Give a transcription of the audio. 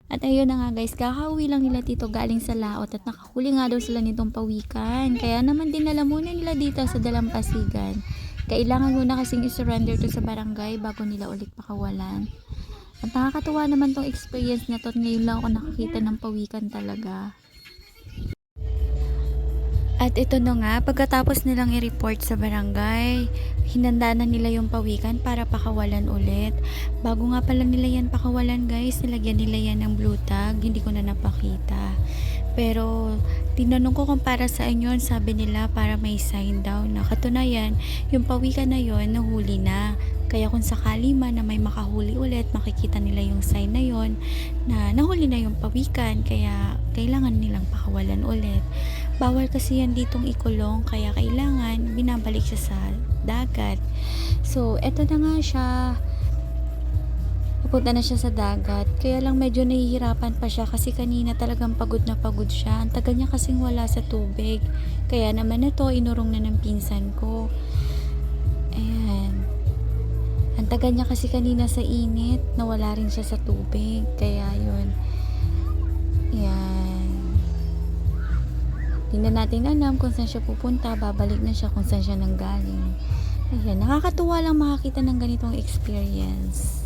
At ayun na nga guys, kakauwi lang nila dito galing sa laot at nakahuli nga daw sila nitong pawikan. Kaya naman dinala muna nila dito sa Dalampasigan. Kailangan muna kasing i-surrender to sa barangay bago nila ulit pakawalan. At nakakatuwa naman tong experience na to at ngayon lang ako nakakita ng pawikan talaga. At ito na nga, pagkatapos nilang i-report sa barangay, hinanda na nila yung pawikan para pakawalan ulit. Bago nga pala nila yan pakawalan guys, nilagyan nila yan ng blue tag, hindi ko na napakita. Pero tinanong ko kung para saan yun, sabi nila para may sign daw na katunayan, yung pawikan na yun nahuli na. Kaya kung sakali man na may makahuli ulit, makikita nila yung sign na yun na nahuli na yung pawikan, kaya kailangan nilang pakawalan ulit. Bawal kasi yan ditong ikulong, kaya kailangan binabalik siya sa dagat. So eto na nga siya, pupunta na siya sa dagat. Kaya lang medyo nahihirapan pa siya kasi kanina talagang pagod na pagod siya. Ang tagal niya kasing wala sa tubig. Kaya naman ito, inurong na ng pinsan ko. Ayan. Ang tagal niya kasi kanina sa init, nawala rin siya sa tubig. Kaya yun. Ayan. Hindi na natin alam kung saan siya pupunta. Babalik na siya kung saan siya nanggaling. Ayan. Nakakatuwa lang makakita ng ganitong experience.